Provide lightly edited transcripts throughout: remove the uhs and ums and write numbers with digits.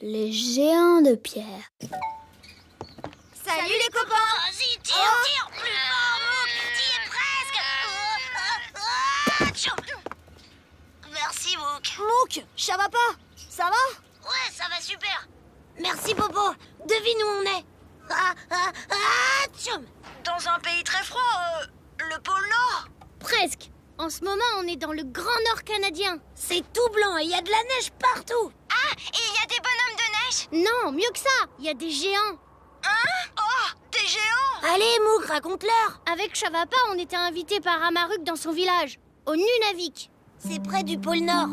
Les géants de pierre. Salut les copains! Vas-y, tire, plus fort, Mouk! T'y es presque! Merci, Mouk. Mouk, ça va pas? Ça va? Ouais, ça va super. Merci, Bobo. Devine où on est. Tchoum. Dans un pays très froid, le pôle Nord. Presque. En ce moment, on est dans le Grand Nord canadien. C'est tout blanc et il y a de la neige partout. Ah, et il y a des bonhommes de neige? Non, mieux que ça. Il y a des géants. Hein? Oh, des géants. Allez, Mouk, raconte-leur. Avec Chavapa, on était invités par Amaruk dans son village, au Nunavik. C'est près du pôle Nord.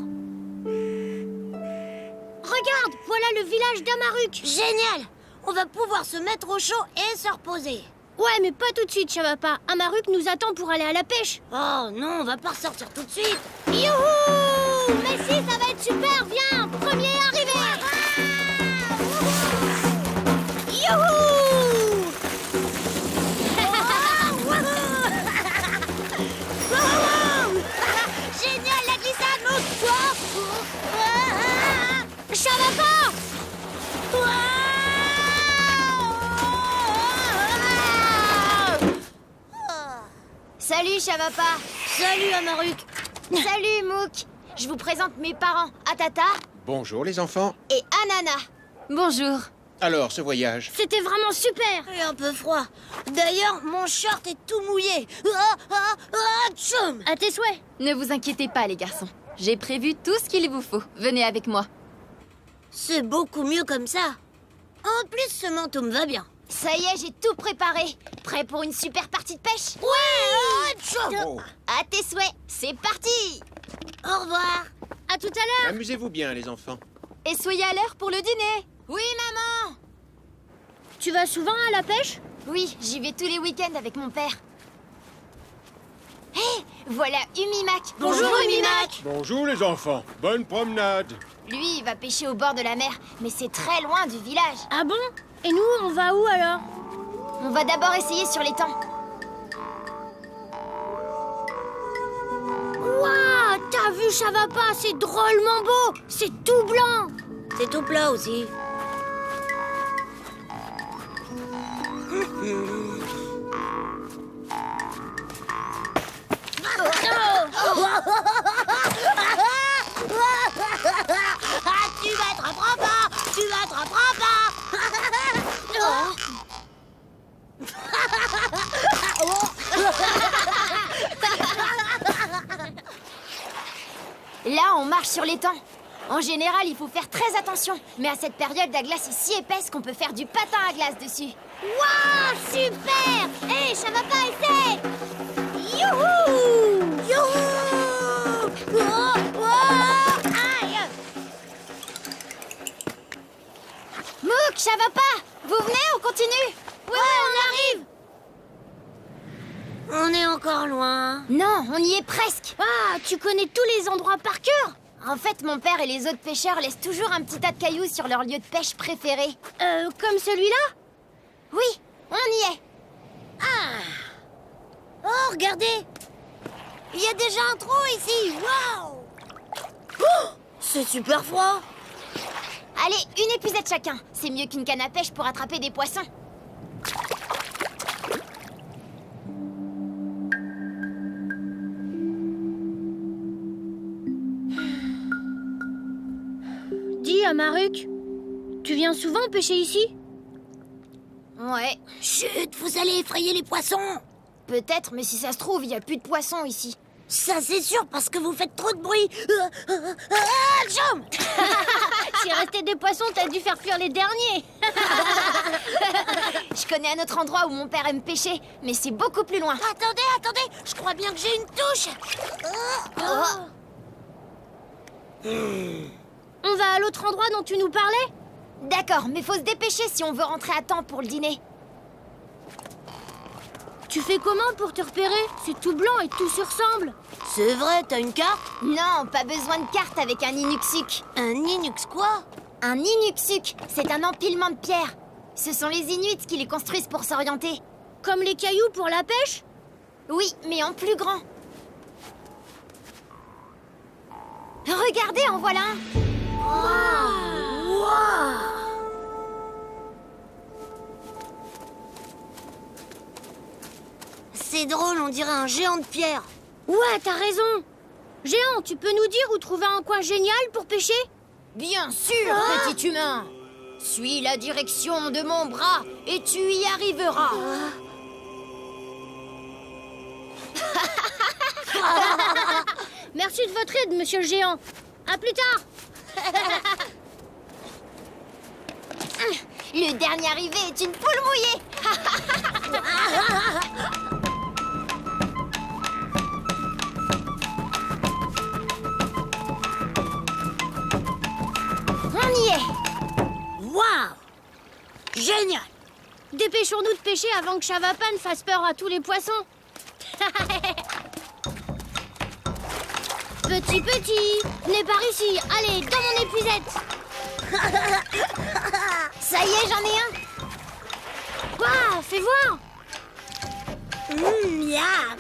Regarde, voilà le village d'Amaruk. Génial. On va pouvoir se mettre au chaud et se reposer. Ouais, mais pas tout de suite, Chavapa. Amaruk nous attend pour aller à la pêche. Oh non, on va pas ressortir tout de suite. Youhou! Mais si, ça va être super, viens! Premier arrivé! Youhou! Génial, la glissade, Mouk. Chavapa! Salut Chavapa! Salut, Amaruk. Salut Mouk! Je vous présente mes parents, Atata Bonjour les enfants. et Anana. Bonjour. Alors, ce voyage? C'était vraiment super! Il est un peu froid. D'ailleurs, mon short est tout mouillé. Tchoum. À tes souhaits! Ne vous inquiétez pas, les garçons. J'ai prévu tout ce qu'il vous faut. Venez avec moi. C'est beaucoup mieux comme ça. En plus, ce manteau me va bien. Ça y est, j'ai tout préparé. Prêt pour une super partie de pêche? Ouais. Tchoum. Oh, À tes souhaits, c'est parti! Au revoir. À tout à l'heure! amusez-vous bien les enfants. Et soyez à l'heure pour le dîner. Oui, maman! Tu vas souvent à la pêche? Oui, j'y vais tous les week-ends avec mon père. Hé, voilà Umimak. Bonjour, Umimak. Bonjour les enfants. Bonne promenade. Lui, il va pêcher au bord de la mer, mais c'est très loin du village. Ah bon? Et nous, on va où alors? On va d'abord essayer sur l'étang. Waouh! T'as vu Chavapa? C'est drôlement beau! C'est tout blanc! C'est tout plat aussi. Tu m'attraperas pas. Tu m'attraperas pas. Là, on marche sur l'étang. En général, il faut faire très attention. Mais à cette période, la glace est si épaisse qu'on peut faire du patin à glace dessus. Waouh! Super! Hé, Chavapa, essaie! Youhou! Youhou! Aïe! Mouk, Chavapa, vous venez, on continue? Ouais, on arrive! On est encore loin. Non, on y est presque. Ah, tu connais tous les endroits par cœur? En fait, mon père et les autres pêcheurs laissent toujours un petit tas de cailloux sur leur lieu de pêche préféré. Comme celui-là? Oui, on y est. Oh, regardez. Il y a déjà un trou ici. Waouh! Oh, c'est super froid. Allez, une épuisette chacun. C'est mieux qu'une canne à pêche pour attraper des poissons. Dis, Amaruk, tu viens souvent pêcher ici? Ouais, Chut, vous allez effrayer les poissons. peut-être, mais si ça se trouve, il n'y a plus de poissons ici. Ça, c'est sûr, parce que vous faites trop de bruit. Tchoum! S'il restait des poissons, t'as dû faire fuir les derniers. Je connais un autre endroit où mon père aime pêcher, mais c'est beaucoup plus loin. Attendez, je crois bien que j'ai une touche. On va à l'autre endroit dont tu nous parlais? D'accord, mais faut se dépêcher si on veut rentrer à temps pour le dîner. Tu fais comment pour te repérer? C'est tout blanc et tout se ressemble. C'est vrai, t'as une carte? Non, pas besoin de carte avec un Inuksuk. Un Linux quoi? Un Inuksuk, c'est un empilement de pierres. Ce sont les Inuits qui les construisent pour s'orienter. Comme les cailloux pour la pêche? Oui, mais en plus grand. Regardez, en voilà un. Waouh! C'est drôle, on dirait un géant de pierre. Ouais, t'as raison. Géant, tu peux nous dire où trouver un coin génial pour pêcher? Bien sûr, petit humain. Suis la direction de mon bras et tu y arriveras. Merci de votre aide, monsieur le géant. À plus tard. Le dernier arrivé est une poule mouillée. On y est. Waouh! Génial! Dépêchons-nous de pêcher avant que Chavapan fasse peur à tous les poissons. Petit, venez par ici. Allez, dans mon épuisette. Ça y est, j'en ai un. Waouh, fais voir. Miam!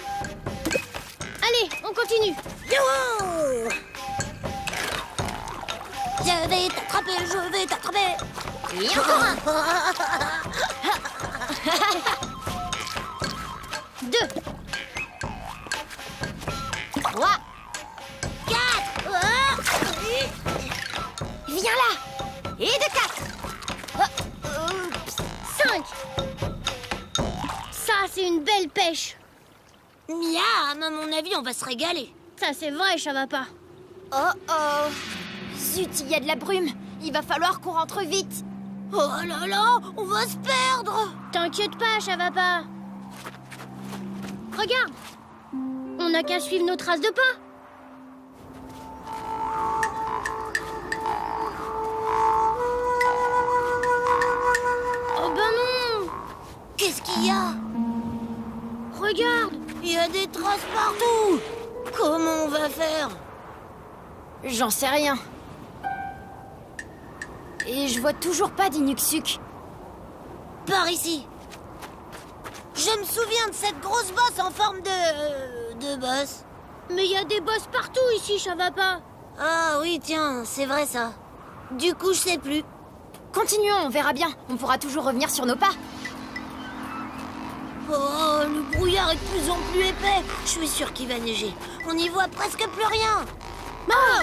Allez, on continue. Youhou! Je vais t'attraper. Et encore un. 2, 3. 4! Viens là. Et de 4. 5. Ça, c'est une belle pêche. Miam, à mon avis, on va se régaler. Ça, c'est vrai, Chavapa. Oh. Zut, il y a de la brume. Il va falloir qu'on rentre vite. Oh là là, on va se perdre. T'inquiète pas, Chavapa. Regarde. On n'a qu'à suivre nos traces de pas. Oh ben non. Qu'est-ce qu'il y a? Regarde. Il y a des traces partout. Comment on va faire? J'en sais rien. Et je vois toujours pas d'Inuksuk. Par ici. Je me souviens de cette grosse bosse en forme de bosse. Mais il y a des bosses partout ici, Chavapa. Ah oui, tiens, c'est vrai ça. Du coup, je sais plus. Continuons, on verra bien. On pourra toujours revenir sur nos pas. Oh, le brouillard est de plus en plus épais. Je suis sûre qu'il va neiger. On n'y voit presque plus rien. Oh,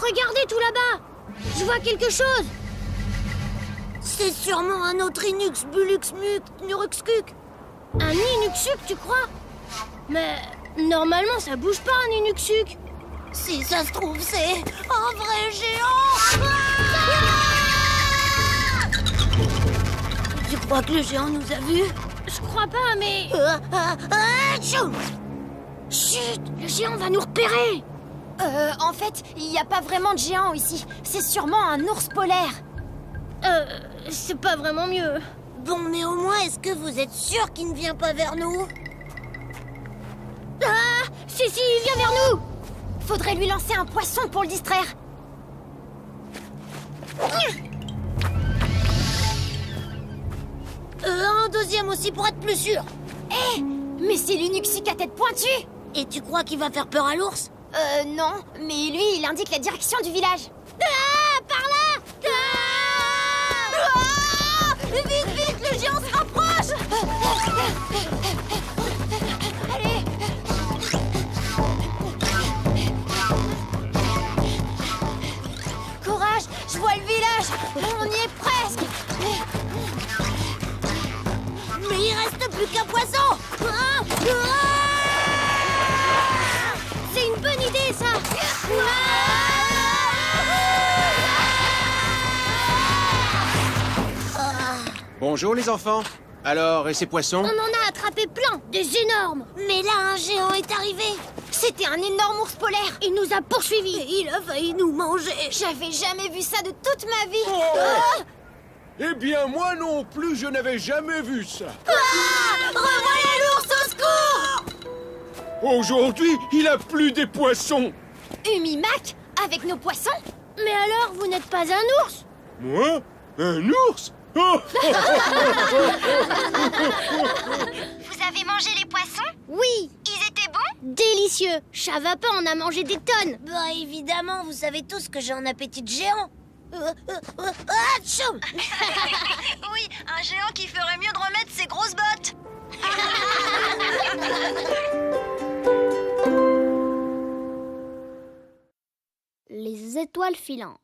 regardez tout là-bas. Je vois quelque chose. C'est sûrement un autre Inux, Buluxmuk, Nuruxkuk. Un Inuksuk, tu crois? Mais normalement, ça bouge pas un Inuksuk. Si ça se trouve, c'est un vrai géant. Tu crois que le géant nous a vus? Je crois pas, mais... Tchou! Chut, le géant va nous repérer. En fait, il n'y a pas vraiment de géant ici. C'est sûrement un ours polaire. C'est pas vraiment mieux. Bon, mais au moins, est-ce que vous êtes sûr qu'il ne vient pas vers nous? Ah, si, il vient vers nous. Faudrait lui lancer un poisson pour le distraire. Un deuxième aussi pour être plus sûr. Hé, mais c'est l'Inuksuk à tête pointue. Et tu crois qu'il va faire peur à l'ours? Non, mais lui, il indique la direction du village. Ah, par là. Vite, le géant se rapproche. Allez. Courage, je vois le village. On y est presque. Mais il reste plus qu'un poisson. C'est une bonne idée, ça. Bonjour les enfants. Alors, et ces poissons? On en a attrapé plein, des énormes. Mais là, un géant est arrivé. C'était un énorme ours polaire. Il nous a poursuivis. Et il a failli nous manger. J'avais jamais vu ça de toute ma vie. Oh Eh bien, moi non plus, je n'avais jamais vu ça. Revoilà l'ours, au secours! Aujourd'hui, il a plu des poissons. Umimak, avec nos poissons? Mais alors, vous n'êtes pas un ours? Moi? Un ours? Oh Vous avez mangé les poissons? Oui, Ils étaient bons? délicieux. Chavapa en a mangé des tonnes. Bah évidemment, vous savez tous que j'ai un appétit de géant. Tchou! Oui, un géant qui ferait mieux de remettre ses grosses bottes. Les étoiles filantes.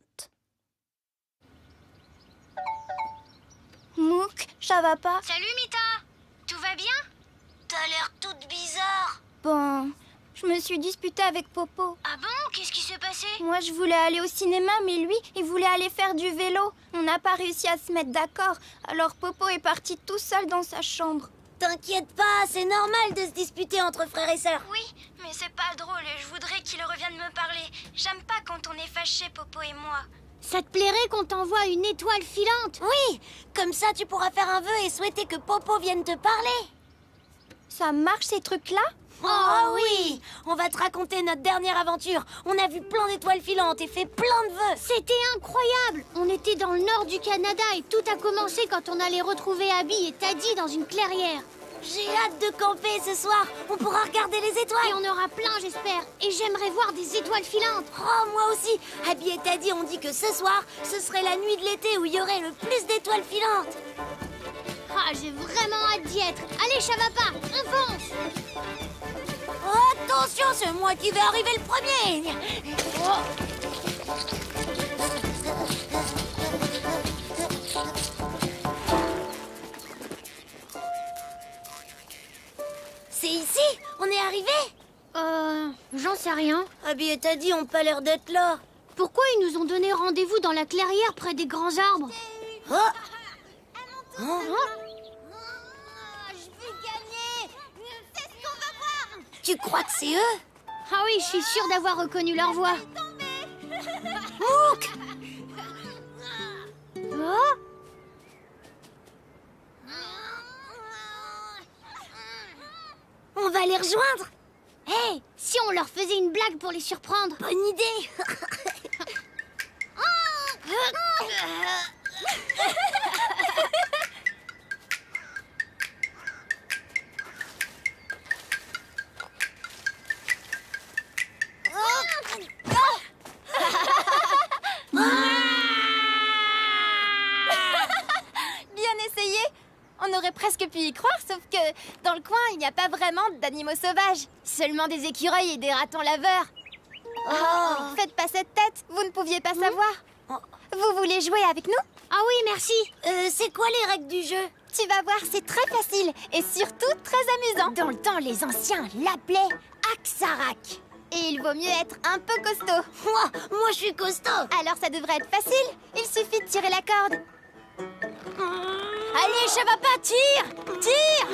Mouk, ça va pas? Salut Mita. Tout va bien? T'as l'air toute bizarre. Bon, je me suis disputée avec Popo. Ah bon? Qu'est-ce qui s'est passé? Moi, je voulais aller au cinéma, mais lui, il voulait aller faire du vélo. On n'a pas réussi à se mettre d'accord, alors Popo est parti tout seul dans sa chambre. T'inquiète pas, c'est normal de se disputer entre frères et sœurs. Oui, mais c'est pas drôle et je voudrais qu'il revienne me parler. J'aime pas quand on est fâchés, Popo et moi. Ça te plairait qu'on t'envoie une étoile filante? Oui, comme ça tu pourras faire un vœu et souhaiter que Popo vienne te parler. Ça marche ces trucs-là? Oh oui, on va te raconter notre dernière aventure. On a vu plein d'étoiles filantes et fait plein de vœux. C'était incroyable! On était dans le nord du Canada et tout a commencé quand on allait retrouver Abby et Taddy dans une clairière. J'ai hâte de camper ce soir. On pourra regarder les Et étoiles. on aura plein, j'espère. Et j'aimerais voir des étoiles filantes. Oh, moi aussi. Abby et Taddy ont dit que ce soir, ce serait la nuit de l'été où il y aurait le plus d'étoiles filantes. Ah, j'ai vraiment hâte d'y être. Allez, Chavapa, on fonce! Attention, c'est moi qui vais arriver le premier. C'est ici? On est arrivé? J'en sais rien. Abby et Taddy ont pas l'air d'être là. Pourquoi ils nous ont donné rendez-vous dans la clairière près des grands arbres? Oh. Je vais gagner! C'est ce qu'on va voir! Tu crois que c'est eux? Ah oui, je suis sûre d'avoir reconnu leur voix. Mouk! Oh! On va les rejoindre. Hey, si on leur faisait une blague pour les surprendre? Bonne idée. Bien essayé. On aurait presque pu y croire, sauf que dans le coin, il n'y a pas vraiment d'animaux sauvages. Seulement des écureuils et des ratons laveurs. Oh, faites pas cette tête, vous ne pouviez pas savoir. Vous voulez jouer avec nous? Ah oui, merci. C'est quoi les règles du jeu? Tu vas voir, c'est très facile et surtout très amusant. Dans le temps, les anciens l'appelaient Aksarak. Et il vaut mieux être un peu costaud. Moi, je suis costaud. Alors ça devrait être facile. Il suffit de tirer la corde. Allez, Chavapa, tire! Tire!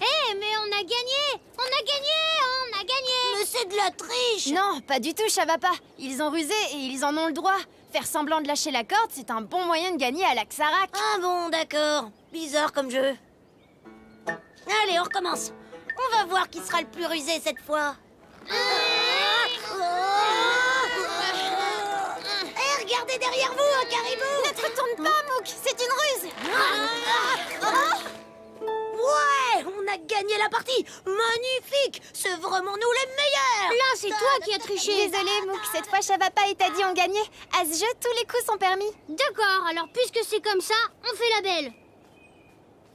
Hé, mais on a gagné! On a gagné! On a gagné! Mais c'est de la triche. Non, pas du tout, Chavapa. Ils ont rusé et ils en ont le droit. Faire semblant de lâcher la corde, c'est un bon moyen de gagner à l'Axarak. Ah bon, d'accord. Bizarre comme jeu. Allez, on recommence. On va voir qui sera le plus rusé cette fois. Eh, regardez derrière vous, un caribou. Ne te retourne pas, Mouk, c'est une ruse. Ouais, on a gagné la partie. Magnifique. C'est vraiment nous les meilleurs. Là, c'est toi qui as triché. Désolée, Mouk, cette fois Chavapa et Taddy ont gagné. À ce jeu, tous les coups sont permis. D'accord, alors puisque c'est comme ça, on fait la belle.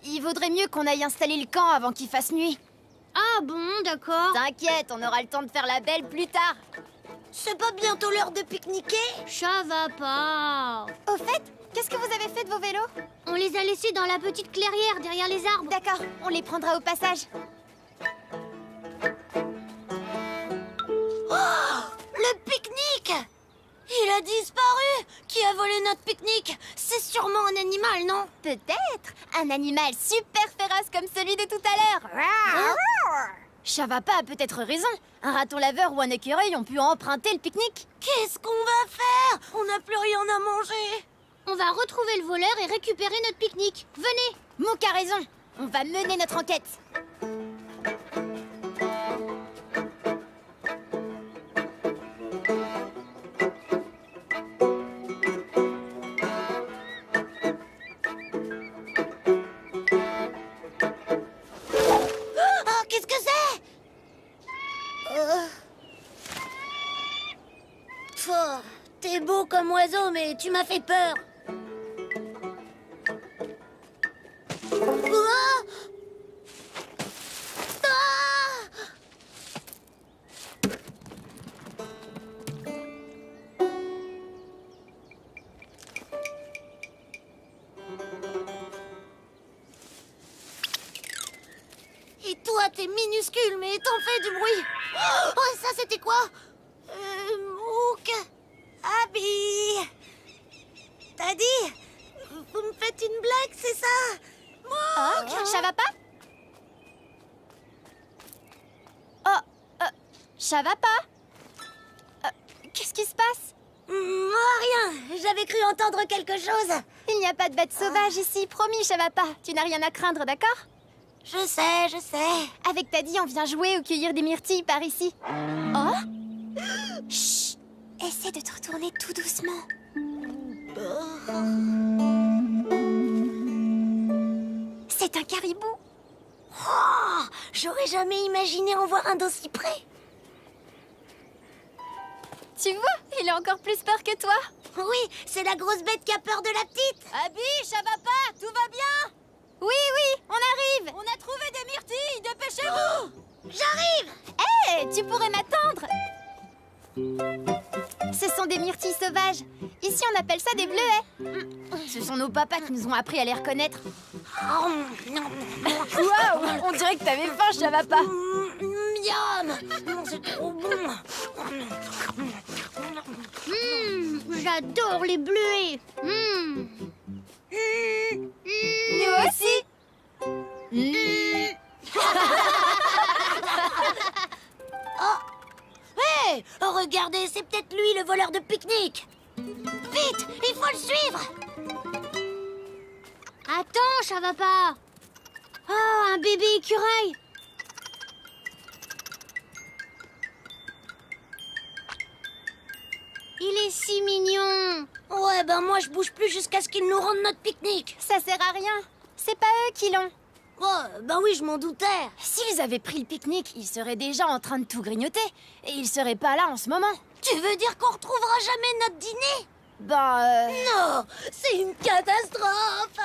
Il vaudrait mieux qu'on aille installer le camp avant qu'il fasse nuit. Ah bon, d'accord. T'inquiète, on aura le temps de faire la belle plus tard. C'est pas bientôt l'heure de pique-niquer? Ça va pas. Au fait, qu'est-ce que vous avez fait de vos vélos? On les a laissés dans la petite clairière derrière les arbres. D'accord, on les prendra au passage. Le pique-nique! Il a disparu! Qui a volé notre pique-nique? C'est sûrement un animal, non? Peut-être un animal super féroce comme celui de tout à l'heure. Chavapa a peut-être raison. Un raton laveur ou un écureuil ont pu emprunter le pique-nique. Qu'est-ce qu'on va faire? On n'a plus rien à manger. On va retrouver le voleur et récupérer notre pique-nique. Venez. Mouk a raison. On va mener notre enquête. Oh, qu'est-ce que c'est? beau comme oiseau, mais tu m'as fait peur. Ah! Ah! Et toi, t'es minuscule, mais t'en fais du bruit. Oh, ça, c'était quoi? Mouk. Abby. T'as dit? Vous me faites une blague, c'est ça? Mouk. Ça va pas? Ça va pas? Qu'est-ce qui se passe? Rien. J'avais cru entendre quelque chose. Il n'y a pas de bête sauvage ici, promis, ça va pas. Tu n'as rien à craindre, d'accord? Je sais, je sais. Avec Taddy, on vient jouer ou cueillir des myrtilles par ici. Oh? Chut! Essaie de te retourner tout doucement. C'est un caribou. Oh, j'aurais jamais imaginé en voir un d'aussi près. Tu vois, il a encore plus peur que toi. Oui, c'est la grosse bête qui a peur de la petite. Abby, ça va pas? Tout va bien? Oui, on arrive. On a trouvé des myrtilles, dépêchez-vous! J'arrive. Hé, tu pourrais m'attendre. Ce sont des myrtilles sauvages. Ici, on appelle ça des bleuets. Ce sont nos papas qui nous ont appris à les reconnaître. Waouh, on dirait que t'avais faim, ça va pas. Miam. C'est trop bon. J'adore les bleuets. Nous aussi. Hé, regardez, c'est peut-être lui le voleur de pique-nique. Vite, il faut le suivre. Attends, ça va pas. Oh, un bébé écureuil. Il est si mignon. Ouais, ben moi je bouge plus jusqu'à ce qu'ils nous rendent notre pique-nique. Ça sert à rien. C'est pas eux qui l'ont. Oh, ben oui, je m'en doutais. S'ils avaient pris le pique-nique, ils seraient déjà en train de tout grignoter. Et ils seraient pas là en ce moment. Tu veux dire qu'on retrouvera jamais notre dîner? Non, c'est une catastrophe.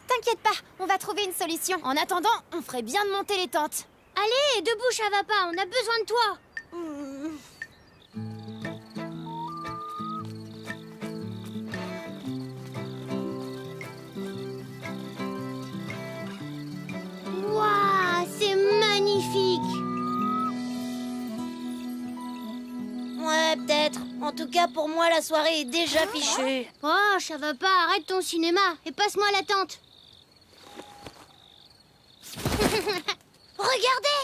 T'inquiète pas, on va trouver une solution. En attendant, on ferait bien de monter les tentes. Allez, debout, ça va pas, on a besoin de toi. Waouh, c'est magnifique. Ouais, peut-être. En tout cas, pour moi, la soirée est déjà fichue. Oh, ça va pas, arrête ton cinéma et passe-moi la tente. Regardez!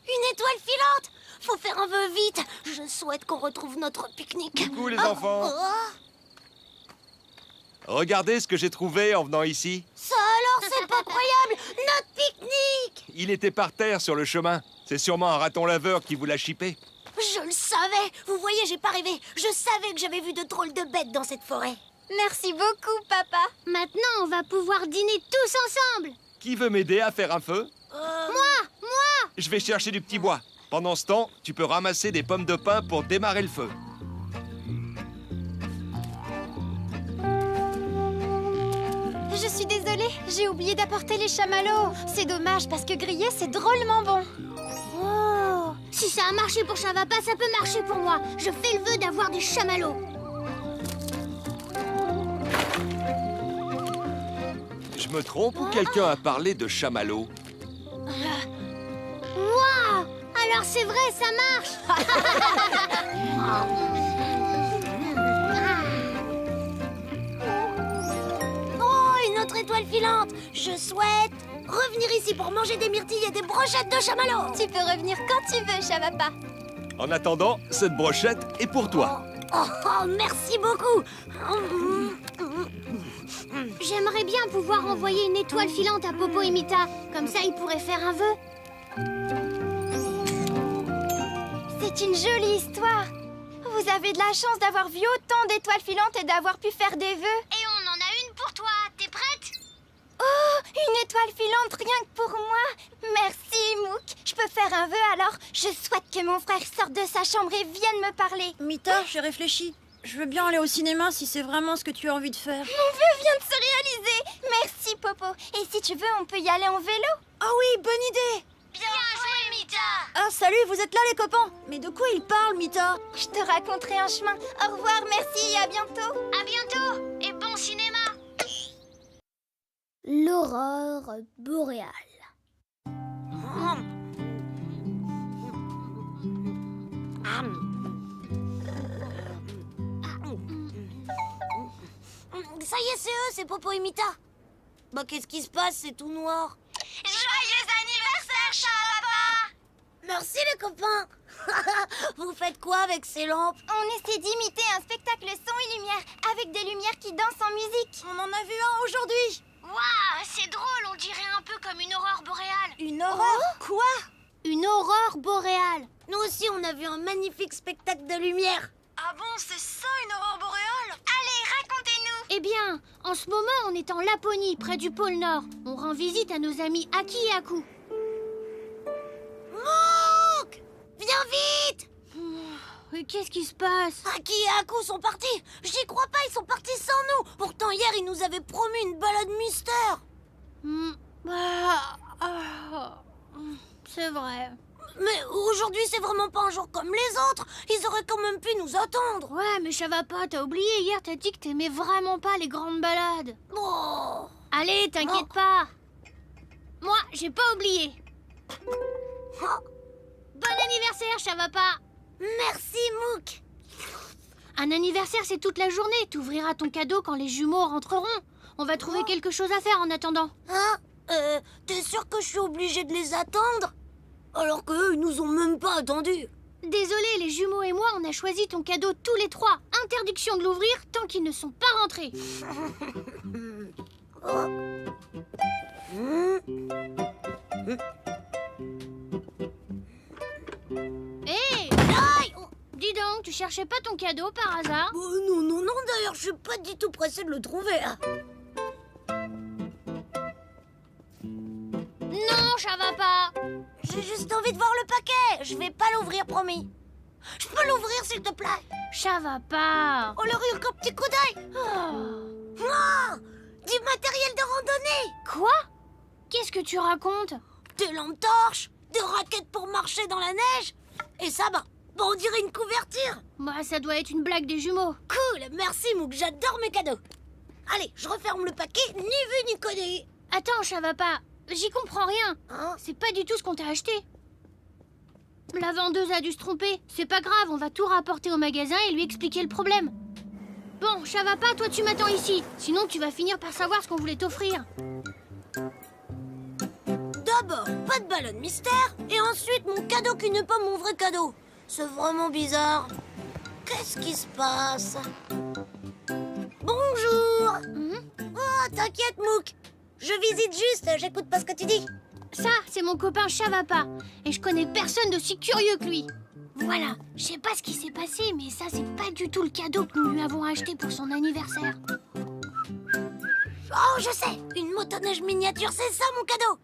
Une étoile filante! Faut faire un vœu vite! Je souhaite qu'on retrouve notre pique-nique. Coucou les enfants. Regardez ce que j'ai trouvé en venant ici. Ça alors, c'est pas croyable! Notre pique-nique! Il était par terre sur le chemin. C'est sûrement un raton laveur qui vous l'a chippé. Je le savais! Vous voyez, j'ai pas rêvé. Je savais que j'avais vu de drôles de bêtes dans cette forêt. Merci beaucoup, papa. Maintenant, on va pouvoir dîner tous ensemble. Qui veut m'aider à faire un feu? Moi! Je vais chercher du petit bois. Pendant ce temps, tu peux ramasser des pommes de pin pour démarrer le feu. Je suis désolée, j'ai oublié d'apporter les chamallows. C'est dommage parce que grillé, c'est drôlement bon. Oh! Si ça a marché pour Chavapa, ça peut marcher pour moi. Je fais le vœu d'avoir des chamallows. Je me trompe ou quelqu'un a parlé de chamallow? Waouh! Alors c'est vrai, ça marche! Oh, une autre étoile filante! Je souhaite revenir ici pour manger des myrtilles et des brochettes de chamallow! Tu peux revenir quand tu veux, Chavapa. En attendant, cette brochette est pour toi. Oh, merci beaucoup! J'aimerais bien pouvoir envoyer une étoile filante à Popo et Mita. Comme ça, ils pourraient faire un vœu. C'est une jolie histoire. Vous avez de la chance d'avoir vu autant d'étoiles filantes et d'avoir pu faire des vœux. Et on en a une pour toi. T'es prête? Oh, une étoile filante rien que pour moi. Merci, Mouk. Je peux faire un vœu alors. Je souhaite que mon frère sorte de sa chambre et vienne me parler. Mita, j'ai réfléchi. Je veux bien aller au cinéma si c'est vraiment ce que tu as envie de faire. Mon vœu vient de se réaliser. Merci, Popo. Et si tu veux, on peut y aller en vélo. Ah oui, bonne idée. Bien joué, Mita. Ah salut, vous êtes là les copains. Mais de quoi il parle, Mita? Je te raconterai un chemin. Au revoir, merci et à bientôt. À bientôt et bon cinéma. L'aurore boréale. Ça y est, c'est eux, c'est Popo et Mita. Bah qu'est-ce qui se passe, c'est tout noir. Joyeux anniversaire, Charapapa. Merci les copains. Vous faites quoi avec ces lampes? On essaie d'imiter un spectacle son et lumière avec des lumières qui dansent en musique. On en a vu un aujourd'hui. Waouh, c'est drôle, on dirait un peu comme une aurore boréale. Une horreur? Quoi? Une aurore boréale. Nous aussi, on a vu un magnifique spectacle de lumière. Ah bon, c'est ça une aurore boréale? Allez, racontez-nous. Eh bien, en ce moment, on est en Laponie, près du pôle Nord. On rend visite à nos amis Aki et Aku. Mouk! Viens vite! Mais qu'est-ce qui se passe? Aki et Aku sont partis. J'y crois pas, ils sont partis sans nous. Pourtant, hier, ils nous avaient promis une balade mystère. C'est vrai. Mais aujourd'hui, c'est vraiment pas un jour comme les autres. Ils auraient quand même pu nous attendre. Ouais, mais ça va pas, t'as oublié, hier t'as dit que t'aimais vraiment pas les grandes balades. Oh. Allez, t'inquiète pas. Moi, j'ai pas oublié. Oh. Bon anniversaire, Chavapa. Merci, Mouk. Un anniversaire, c'est toute la journée. T'ouvriras ton cadeau quand les jumeaux rentreront. On va trouver quelque chose à faire en attendant. Hein? T'es sûr que je suis obligée de les attendre? Alors qu'eux, ils nous ont même pas attendus. Désolé, les jumeaux et moi, on a choisi ton cadeau tous les trois. Interdiction de l'ouvrir tant qu'ils ne sont pas rentrés. Hé! Aïe! Dis donc, tu cherchais pas ton cadeau par hasard? Non, non, non, d'ailleurs, je suis pas du tout pressée de le trouver. Non, ça va pas. J'ai juste envie de voir le paquet. Je vais pas l'ouvrir, promis. Je peux l'ouvrir, s'il te plaît? Ça va pas. Oh, le rire qu'un petit coup d'œil. Oh, du matériel de randonnée. Quoi? Qu'est-ce que tu racontes? Des lampes torches, des raquettes pour marcher dans la neige. Et ça, on dirait une couverture. Bah, ça doit être une blague des jumeaux. Cool, merci Mouk, j'adore mes cadeaux. Allez, je referme le paquet, ni vu ni connu. Attends, ça va pas. J'y comprends rien. Hein? C'est pas du tout ce qu'on t'a acheté. La vendeuse a dû se tromper. C'est pas grave, on va tout rapporter au magasin et lui expliquer le problème. Bon, ça va pas, toi tu m'attends ici. Sinon tu vas finir par savoir ce qu'on voulait t'offrir. D'abord, pas de ballon mystère, et ensuite mon cadeau qui n'est pas mon vrai cadeau. C'est vraiment bizarre. Qu'est-ce qui se passe? Bonjour. Oh, t'inquiète Mouk. Je visite juste, j'écoute pas ce que tu dis. Ça, c'est mon copain Chavapa. Et je connais personne d'aussi curieux que lui. Voilà, je sais pas ce qui s'est passé, mais ça, c'est pas du tout le cadeau que nous lui avons acheté pour son anniversaire. Oh, je sais, une motoneige miniature, c'est ça mon cadeau.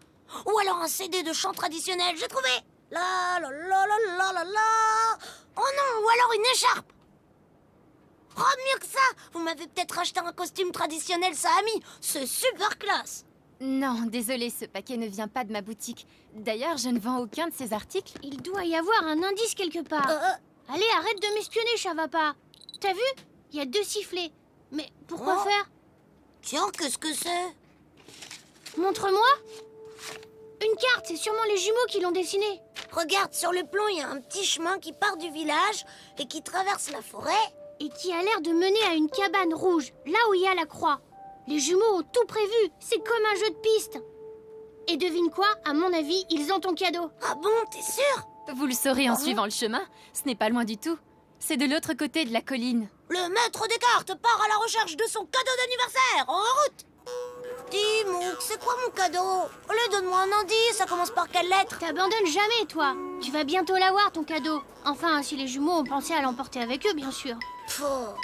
Ou alors un CD de chant traditionnel, j'ai trouvé. La la la la la la la. Oh non, ou alors une écharpe. Oh, mieux que ça, vous m'avez peut-être acheté un costume traditionnel Sahami. C'est super classe. Non, désolé, ce paquet ne vient pas de ma boutique. D'ailleurs, je ne vends aucun de ces articles. Il doit y avoir un indice quelque part. Allez, arrête de m'espionner, Chavapa. T'as vu? Il y a 2 sifflets. Mais pourquoi Oh. faire? Tiens, qu'est-ce que c'est? Montre-moi. Une carte, c'est sûrement les jumeaux qui l'ont dessinée. Regarde, sur le plan, il y a un petit chemin qui part du village et qui traverse la forêt. Et qui a l'air de mener à une cabane rouge, là où il y a la croix. Les jumeaux ont tout prévu, c'est comme un jeu de piste. Et devine quoi? À mon avis, ils ont ton cadeau. Ah bon, t'es sûr? Vous le saurez en suivant le chemin. Ce n'est pas loin du tout. C'est de l'autre côté de la colline. Le maître des cartes part à la recherche de son cadeau d'anniversaire. En route! Dis, Mouk, c'est quoi mon cadeau? Allez, donne-moi un indice, ça commence par quelle lettre? T'abandonnes jamais, toi. Tu vas bientôt l'avoir, ton cadeau. Enfin, si les jumeaux ont pensé à l'emporter avec eux, bien sûr. Oh.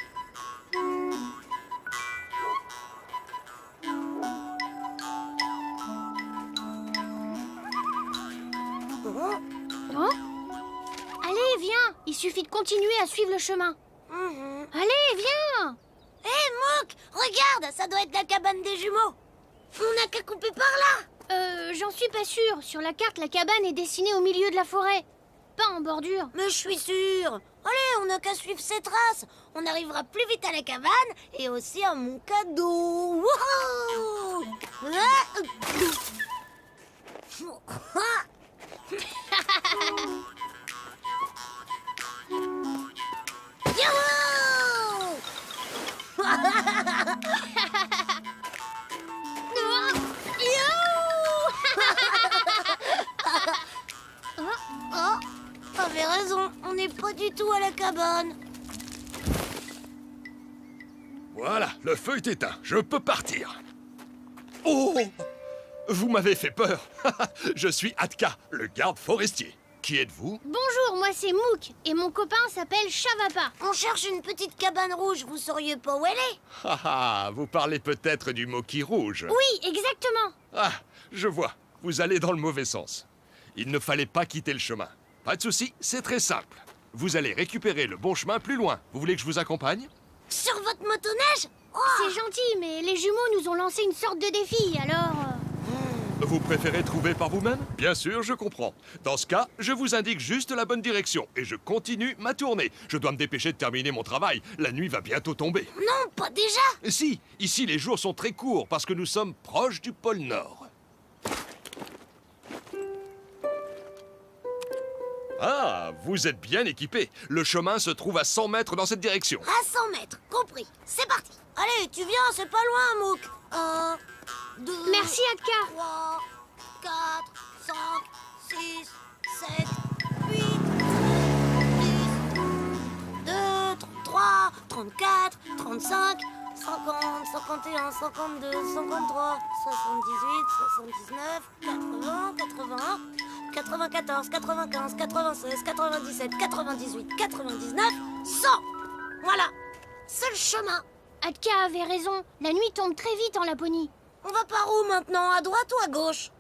Oh? Allez, viens. Il suffit de continuer à suivre le chemin. Allez, viens! Hé, Mouk, regarde, ça doit être la cabane des jumeaux. On n'a qu'à couper par là. J'en suis pas sûre. Sur la carte, la cabane est dessinée au milieu de la forêt. Pas en bordure. Mais je suis sûre. Allez, on n'a qu'à suivre ces traces. On arrivera plus vite à la cabane et aussi à mon cadeau. Wouhou! Youhou! Oh, t'avais raison, on n'est pas du tout à la cabane. Voilà, le feu est éteint. Je peux partir. Oh! Vous m'avez fait peur. Je suis Atka, le garde forestier. Qui êtes-vous? Bonjour, moi c'est Mouk et mon copain s'appelle Chavapa. On cherche une petite cabane rouge, vous sauriez pas où elle est? Vous parlez peut-être du Moki rouge. Oui, exactement. Ah, je vois. Vous allez dans le mauvais sens. Il ne fallait pas quitter le chemin. Pas de souci, c'est très simple. Vous allez récupérer le bon chemin plus loin. Vous voulez que je vous accompagne? Sur votre motoneige? Oh! C'est gentil, mais les jumeaux nous ont lancé une sorte de défi, alors... Vous préférez trouver par vous-même? Bien sûr, je comprends. Dans ce cas, je vous indique juste la bonne direction et je continue ma tournée. Je dois me dépêcher de terminer mon travail. La nuit va bientôt tomber. Non, pas déjà! Si, ici les jours sont très courts parce que nous sommes proches du pôle Nord. Ah, vous êtes bien équipé. Le chemin se trouve à 100 mètres dans cette direction. À 100 mètres, compris. C'est parti. Allez, tu viens, c'est pas loin, Mouk. 1, 2... Merci, Atka. 3, 4, 5, 6, 7, 8, 10, 2, 33, 34, 35, 50, 51, 52, 53, 78, 79, 80, 81, 94, 95, 96, 97, 98, 99, 100. Voilà, c'est le chemin. Atka avait raison, la nuit tombe très vite en Laponie. On va par où maintenant? À droite ou à gauche?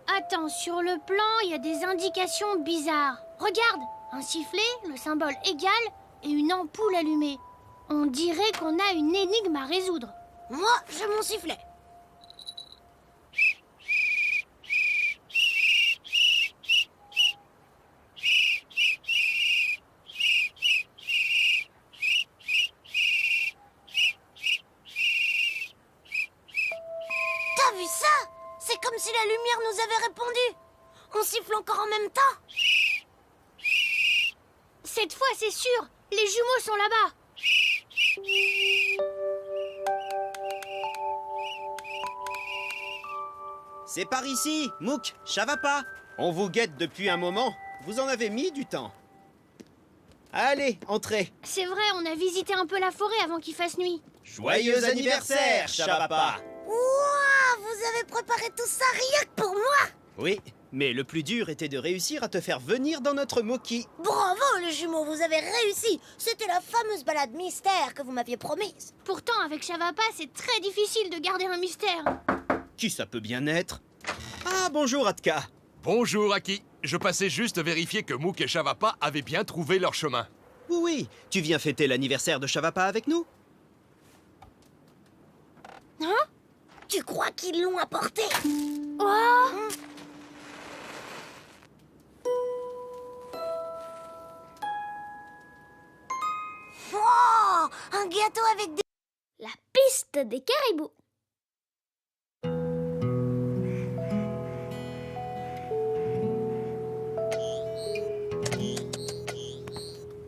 Attends, sur le plan, il y a des indications bizarres. Regarde, un sifflet, le symbole égal et une ampoule allumée. On dirait qu'on a une énigme à résoudre. Moi, j'ai mon sifflet. T'as vu ça? C'est comme si la lumière nous avait répondu. On siffle encore en même temps. Cette fois, c'est sûr, les jumeaux sont là-bas. C'est par ici, Mouk, Chavapa. On vous guette depuis un moment. Vous en avez mis du temps. Allez, entrez. C'est vrai, on a visité un peu la forêt avant qu'il fasse nuit. Joyeux anniversaire, Chavapa. Ouah, vous avez préparé tout ça rien que pour moi. Oui, mais le plus dur était de réussir à te faire venir dans notre Moki. Bravo les jumeaux, vous avez réussi. C'était la fameuse balade mystère que vous m'aviez promise. Pourtant, avec Chavapa, c'est très difficile de garder un mystère. Qui ça peut bien être? Ah, bonjour Atka. Bonjour, Aki. Je passais juste vérifier que Mouk et Chavapa avaient bien trouvé leur chemin. Oui, tu viens fêter l'anniversaire de Chavapa avec nous? Tu crois qu'ils l'ont apporté? Oh! Oh, un gâteau avec des... La piste des caribous.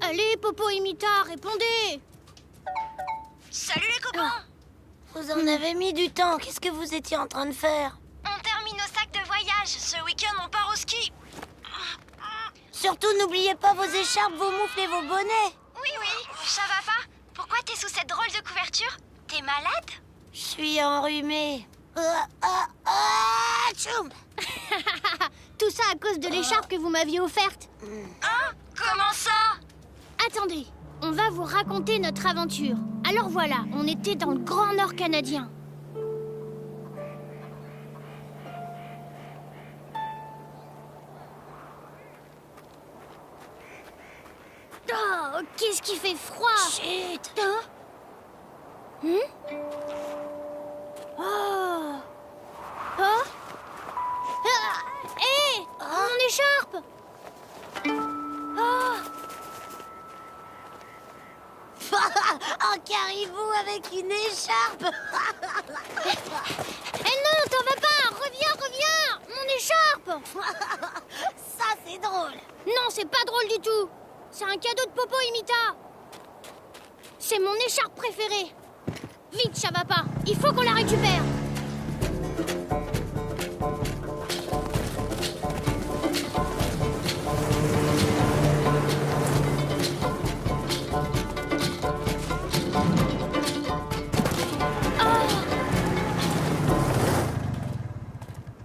Allez, Popo et Mita, répondez! Salut les copains! Vous en avez mis du temps, qu'est-ce que vous étiez en train de faire? On termine nos sacs de voyage. Ce week-end, on part au ski. Surtout n'oubliez pas vos écharpes, vos moufles et vos bonnets. Oui, ça va pas? Pourquoi t'es sous cette drôle de couverture? T'es malade? Je suis enrhumée. Tchoum. Tout ça à cause de l'écharpe que vous m'aviez offerte. Hein? Comment ça? Attendez, on va vous raconter notre aventure. Alors voilà, on était dans le Grand Nord canadien. Oh, Oh, qu'est-ce qui fait froid? Chut! Hein? Oh. Oh. Hé! Mon écharpe! Oh. Un caribou avec une écharpe. Eh non, t'en vas pas! Reviens! Mon écharpe! Ça, c'est drôle. Non, c'est pas drôle du tout! C'est un cadeau de Popo Imita! C'est mon écharpe préférée! Vite, ça va pas! Il faut qu'on la récupère!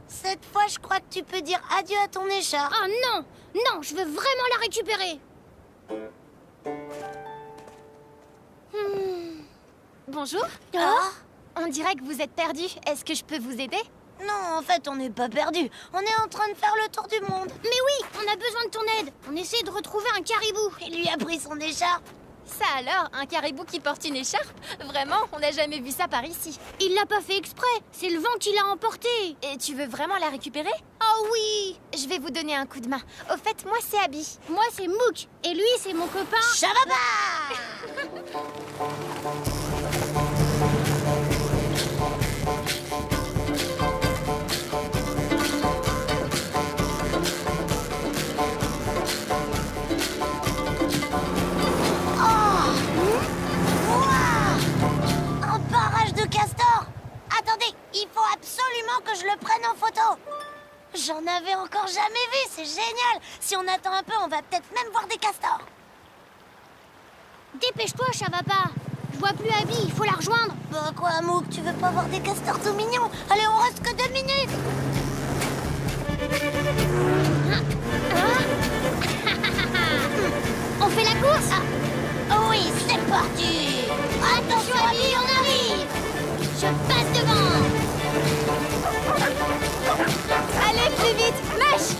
Cette fois, je crois que tu peux dire adieu à ton écharpe. Oh non! Non, je veux vraiment la récupérer! Bonjour. Ah. On dirait que vous êtes perdu. Est-ce que je peux vous aider? Non, en fait, on n'est pas perdu. On est en train de faire le tour du monde. Mais oui, on a besoin de ton aide! On essaie de retrouver un caribou! Il lui a pris son écharpe. Ça alors, un caribou qui porte une écharpe? Vraiment, on n'a jamais vu ça par ici. Il l'a pas fait exprès! C'est le vent qui l'a emporté! Et tu veux vraiment la récupérer? Oh oui! Je vais vous donner un coup de main. Au fait, moi c'est Abby. Moi, c'est Mouk! Et lui, c'est mon copain! Shababa! Un barrage de castors! Attendez, il faut absolument que je le prenne en photo. J'en avais encore jamais vu, c'est génial. Si on attend un peu, on va peut-être même voir des castors. Dépêche-toi, Chavapa! Je vois plus Abby, il faut la rejoindre! Bah quoi, Mouk, tu veux pas voir des castors tout mignons? Allez, on reste que 2 minutes. On fait la course? Oui, c'est parti. Attention, Abby, on arrive. Je passe devant! Allez, plus vite! Marche!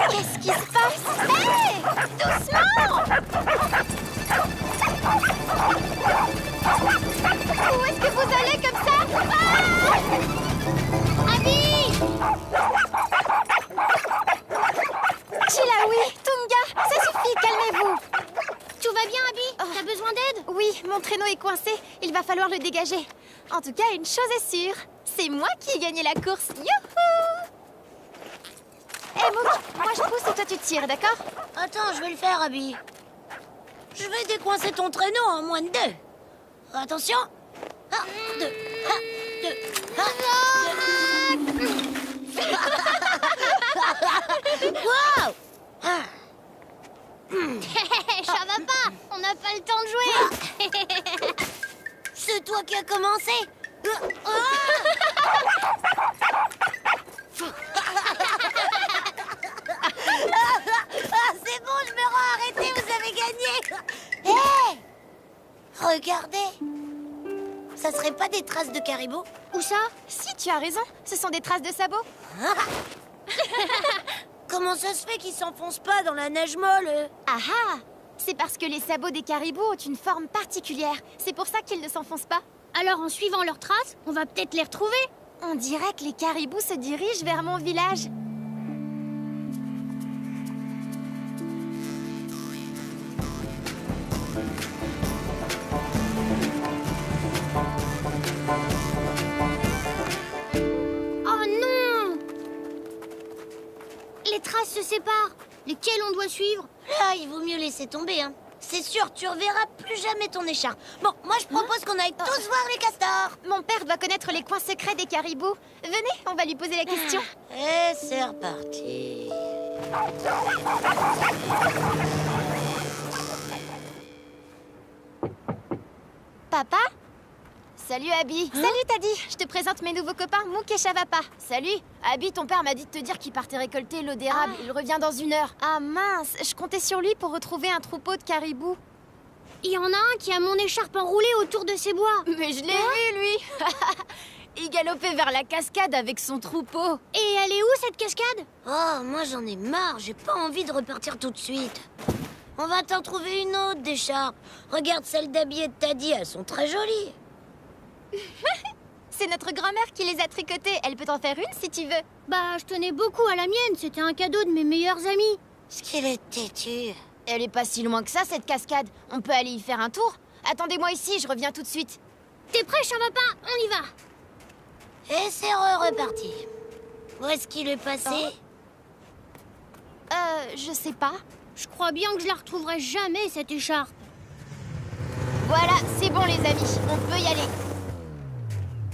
Qu'est-ce qui se passe? Hé! Doucement! Où est-ce que vous allez comme ça? Abby! Chilaoui, Tunga, ça suffit, calmez-vous. Tout va bien, Abby? T'as besoin d'aide? Oui, mon traîneau est coincé. Il va falloir le dégager. En tout cas, une chose est sûre. C'est moi qui ai gagné la course. Youhou! Hé, Mouk, moi je pousse et toi tu tires, d'accord? Attends, je vais le faire, Abby. Je vais décoincer ton traîneau en moins de 2. Attention. 1, 2, 1, 2, 1, 2. Wow! Chavapa! On n'a pas le temps de jouer! C'est toi qui as commencé. C'est bon, je me rends. Arrêtez, vous avez gagné. Hé! Regardez. Ça serait pas des traces de caribou? Où ça? Si, tu as raison. Ce sont des traces de sabots. Comment ça se fait qu'ils s'enfoncent pas dans la neige molle? Ah ah! C'est parce que les sabots des caribous ont une forme particulière. C'est pour ça qu'ils ne s'enfoncent pas. Alors, en suivant leurs traces, on va peut-être les retrouver? On dirait que les caribous se dirigent vers mon village. Oh non! Les traces se séparent. Lesquelles on doit suivre? Là, il vaut mieux laisser tomber, hein. C'est sûr, tu reverras plus jamais ton écharpe. Bon, moi je propose qu'on aille tous voir les castors. Mon père doit connaître les coins secrets des caribous. Venez, on va lui poser la question. Et c'est reparti. Papa? Salut Abby. Salut Taddy. Je te présente mes nouveaux copains, Mouk et Chavapa. Salut. Abby, ton père m'a dit de te dire qu'il partait récolter l'eau d'érable. Il revient dans 1 heure. Ah mince, je comptais sur lui pour retrouver un troupeau de caribous. Il y en a un qui a mon écharpe enroulée autour de ses bois. Mais je l'ai vu, lui. Il galopait vers la cascade avec son troupeau. Et elle est où, cette cascade? Oh, moi j'en ai marre, j'ai pas envie de repartir tout de suite. On va t'en trouver une autre d'écharpe. Regarde celle d'Abby et de Taddy, elles sont très jolies. C'est notre grand-mère qui les a tricotées. Elle peut t'en faire une si tu veux. Bah, je tenais beaucoup à la mienne, c'était un cadeau de mes meilleurs amis. Ce qu'il est têtu. Elle est pas si loin que ça, cette cascade. On peut aller y faire un tour. Attendez-moi ici, je reviens tout de suite. T'es prêt, Chavapa? On y va. Et c'est reparti. Où est-ce qu'il est passé? Je sais pas. Je crois bien que je la retrouverai jamais, cette écharpe. Voilà, c'est bon les amis, on peut y aller.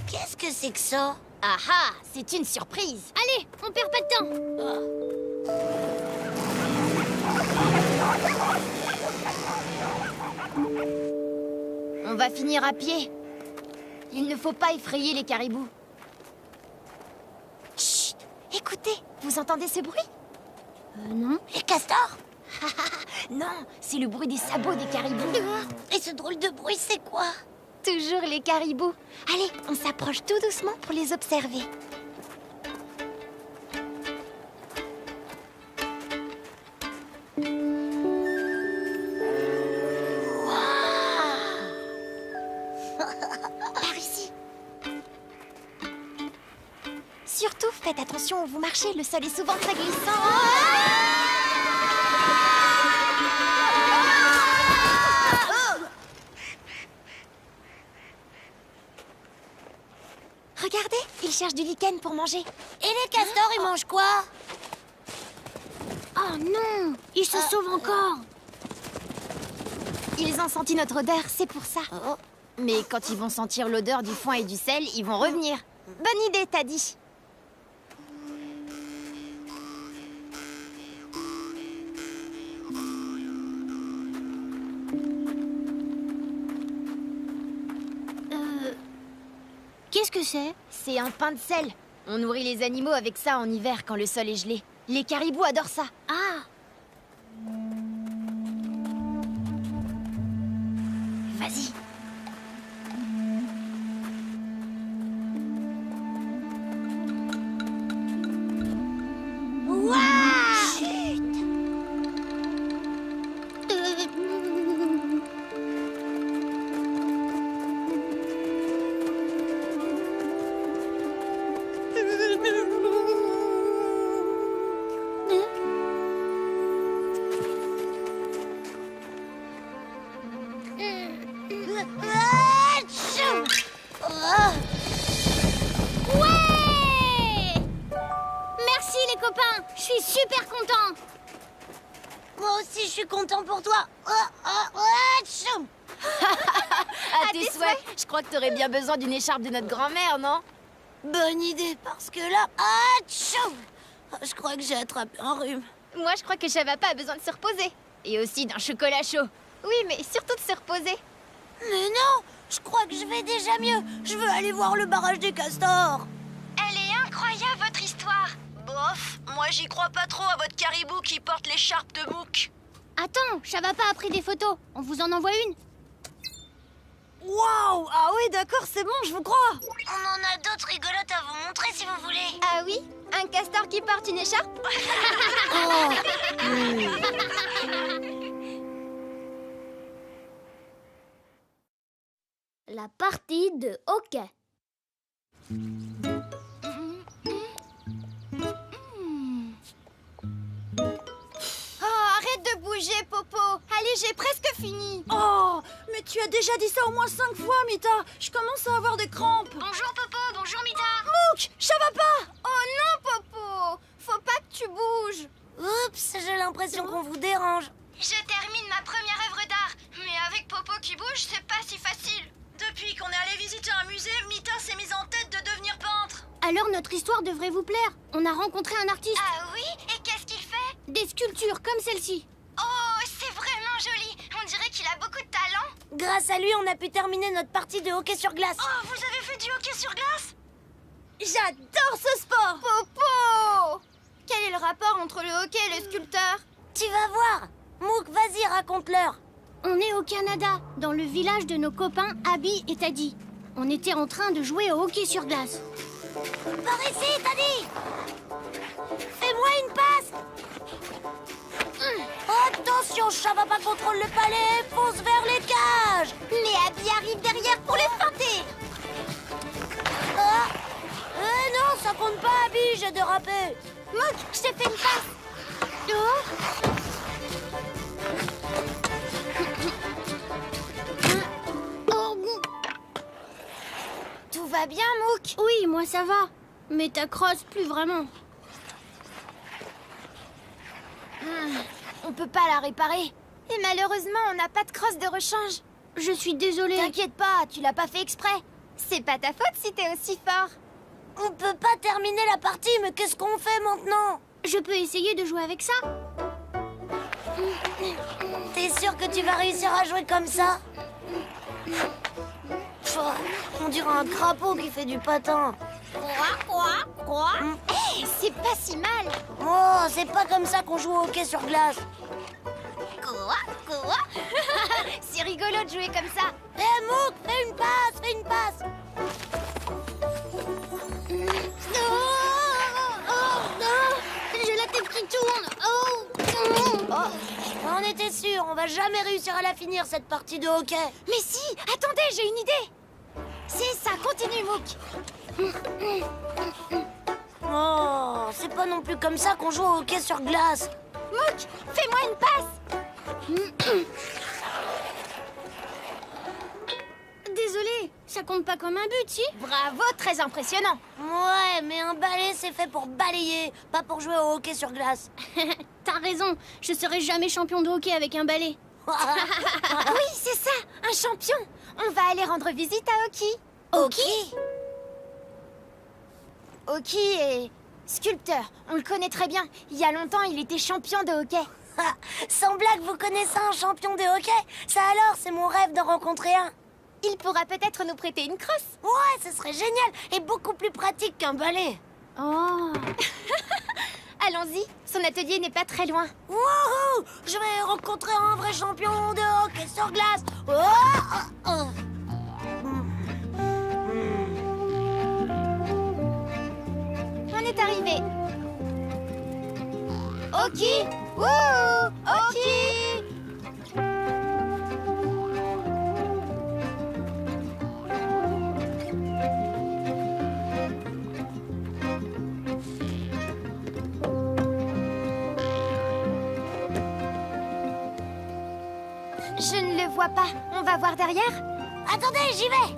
Qu'est-ce que c'est que ça? Ah ah, c'est une surprise. Allez, on perd pas de temps. On va finir à pied. Il ne faut pas effrayer les caribous. Chut, écoutez, vous entendez ce bruit? Non. Les castors? Non, c'est le bruit des sabots des caribous. Et ce drôle de bruit, c'est quoi? Toujours les caribous. Allez, on s'approche tout doucement pour les observer. Par ici. Surtout, faites attention où vous marchez, le sol est souvent très glissant. Regardez, ils cherchent du lichen pour manger. Et les castors, ils mangent quoi? Oh non, ils se sauvent encore. Ils ont senti notre odeur, c'est pour ça. Mais quand ils vont sentir l'odeur du foin et du sel, ils vont revenir. Bonne idée, Taddy. Qu'est-ce que c'est? C'est un pain de sel. On nourrit les animaux avec ça en hiver quand le sol est gelé. Les caribous adorent ça. Ah, Vas-y. ouais! Merci les copains, je suis super content. Moi aussi, je suis content pour toi. À tes souhaits. Je crois que t'aurais bien besoin d'une écharpe de notre grand-mère, non? Bonne idée, parce que là... Je crois que j'ai attrapé un rhume. Moi, je crois que Chavapa a besoin de se reposer. Et aussi d'un chocolat chaud. Oui, mais surtout de se reposer. Mais non, je crois que je vais déjà mieux. Je veux aller voir le barrage des castors. Elle est incroyable, votre histoire. Bof, moi j'y crois pas trop à votre caribou qui porte l'écharpe de Mouk. Attends, Chavapa a pris des photos. On vous en envoie une? Waouh! Ah oui, d'accord, c'est bon, je vous crois. On en a d'autres rigolotes à vous montrer si vous voulez. Ah oui? Un castor qui porte une écharpe? La partie de hockey. Arrête de bouger, Popo. Allez, j'ai presque fini. Oh, mais tu as déjà dit ça au moins 5 fois, Mita. Je commence à avoir des crampes. Bonjour Popo, bonjour Mita. Mouk, ça va pas. Oh non, Popo. Faut pas que tu bouges. Oups, j'ai l'impression qu'on vous dérange. Je termine ma première œuvre d'art, mais avec Popo qui bouge, c'est pas si facile. Depuis qu'on est allé visiter un musée, Mita s'est mise en tête de devenir peintre. Alors notre histoire devrait vous plaire. On a rencontré un artiste. Ah oui? Et qu'est-ce qu'il fait? Des sculptures comme celle-ci. Oh, c'est vraiment joli. On dirait qu'il a beaucoup de talent. Grâce à lui, on a pu terminer notre partie de hockey sur glace. Oh, vous avez fait du hockey sur glace? J'adore ce sport. Popo! Quel est le rapport entre le hockey et le sculpteur? Tu vas voir. Mouk, vas-y, raconte-leur. On est au Canada, dans le village de nos copains Abby et Taddy. On était en train de jouer au hockey sur glace. Par ici, Taddy. Fais-moi une passe. Attention, Chavapa contrôle le palais, fonce vers les cages. Mais Abby arrive derrière pour les feinter. Ah. Non, ça compte pas, Abby, j'ai dérapé. Mouk, je te fais une passe. Tout va bien, Mouk? Oui, moi ça va. Mais ta crosse, plus vraiment. On peut pas la réparer. Et malheureusement, on n'a pas de crosse de rechange. Je suis désolée. T'inquiète pas, tu l'as pas fait exprès. C'est pas ta faute si t'es aussi fort. On peut pas terminer la partie, mais qu'est-ce qu'on fait maintenant? Je peux essayer de jouer avec ça? T'es sûr que tu vas réussir à jouer comme ça? On dirait un crapaud qui fait du patin. Hey, c'est pas si mal. Oh, c'est pas comme ça qu'on joue au hockey sur glace. C'est rigolo de jouer comme ça. Hé, Mouk, fais une passe, fais une passe. J'ai la tête qui tourne. On était sûr, on va jamais réussir à la finir cette partie de hockey. Mais si, attendez, j'ai une idée. C'est ça, continue, Mouk. Oh, c'est pas non plus comme ça qu'on joue au hockey sur glace. Mouk, fais-moi une passe. Désolée, ça compte pas comme un but, si? Bravo, très impressionnant. Ouais, mais un balai, c'est fait pour balayer, pas pour jouer au hockey sur glace. T'as raison, je serai jamais champion de hockey avec un balai. Oui, c'est ça, un champion. On va aller rendre visite à Oki. Oki? Oki est sculpteur, on le connaît très bien. Il y a longtemps, il était champion de hockey. Sans blague, vous connaissez un champion de hockey? Ça alors, c'est mon rêve d'en rencontrer un. Il pourra peut-être nous prêter une crosse. Ouais, ce serait génial et beaucoup plus pratique qu'un balai. Oh. Allons-y, son atelier n'est pas très loin. Wouhou! Je vais rencontrer un vrai champion de hockey sur glace. Oh! On est arrivé. Oki! Wouhou! Oki! Je ne le vois pas. On va voir derrière. Attendez, j'y vais!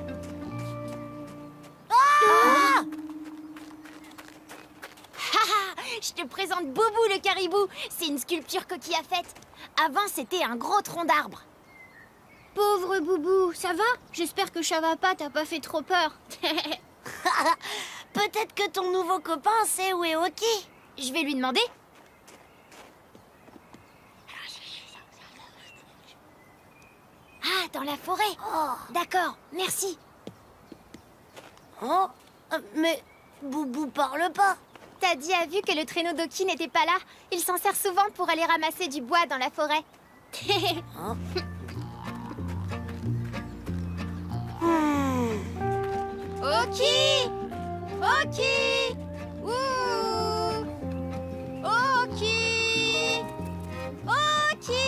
Ah! Je te présente Boubou le caribou. C'est une sculpture qu'Oki a faite. Avant, c'était un gros tronc d'arbre. Pauvre Boubou, ça va? J'espère que Chavapa t'a pas fait trop peur. Peut-être que ton nouveau copain sait où est Oki. Je vais lui demander. Ah, dans la forêt. Oh. D'accord, merci. Oh, mais Boubou parle pas. Taddy a vu que le traîneau d'Oki n'était pas là. Il s'en sert souvent pour aller ramasser du bois dans la forêt. Oki! Oki! Ouh! Oki! Oki!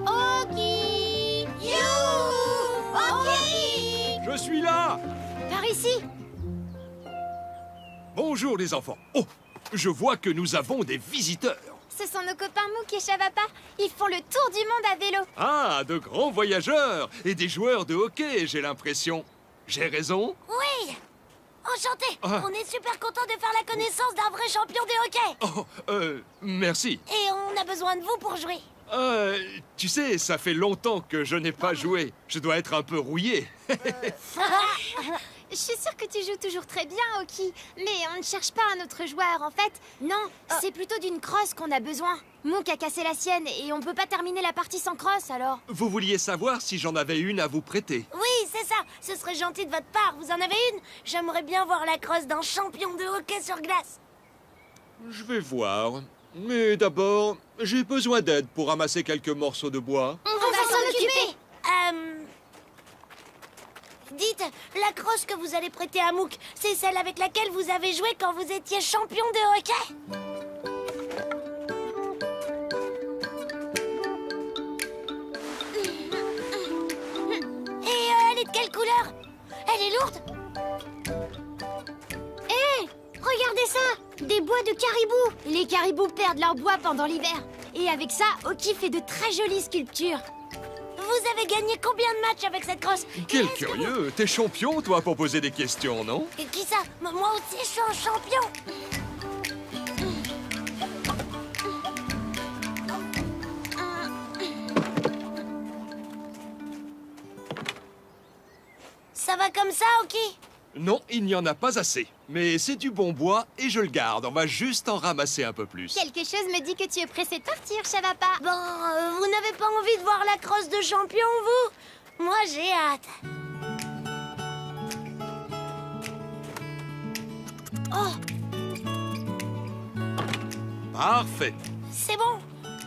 Oki! You! Oki! Je suis là! Par ici! Bonjour les enfants. Oh, je vois que nous avons des visiteurs. Ce sont nos copains Mouk et Chavapa. Ils font le tour du monde à vélo. Ah, de grands voyageurs et des joueurs de hockey, j'ai l'impression. J'ai raison? Oui! Enchanté! Ah. On est super content de faire la connaissance d'un vrai champion de hockey! Oh, merci. Et on a besoin de vous pour jouer. Tu sais, ça fait longtemps que je n'ai pas joué. Je dois être un peu rouillé. Je suis sûre que tu joues toujours très bien, Oki. Mais on ne cherche pas un autre joueur, en fait. Non, c'est plutôt d'une crosse qu'on a besoin. Mook a cassé la sienne et on peut pas terminer la partie sans crosse, alors. Vous vouliez savoir si j'en avais une à vous prêter? Oui, c'est ça. Ce serait gentil de votre part. Vous en avez une? J'aimerais bien voir la crosse d'un champion de hockey sur glace. Je vais voir. Mais d'abord, j'ai besoin d'aide pour ramasser quelques morceaux de bois. On va s'en occuper. Dites, la crosse que vous allez prêter à Mook, c'est celle avec laquelle vous avez joué quand vous étiez champion de hockey? Et elle est de quelle couleur? Elle est lourde? Hé, regardez ça! Des bois de caribou! Les caribous perdent leur bois pendant l'hiver. Et avec ça, Oki fait de très jolies sculptures. Vous avez gagné combien de matchs avec cette crosse? Quel Est-ce que curieux! T'es champion, toi, pour poser des questions, non? vous- Qui ça? Moi aussi, je suis un champion. Ça va comme ça, Oki? Non, il n'y en a pas assez. Mais c'est du bon bois et je le garde. On va juste en ramasser un peu plus. Quelque chose me dit que tu es pressé de partir, Shavapa. Bon, vous n'avez pas envie de voir la crosse de champion, vous? Moi, j'ai hâte. Parfait. C'est bon,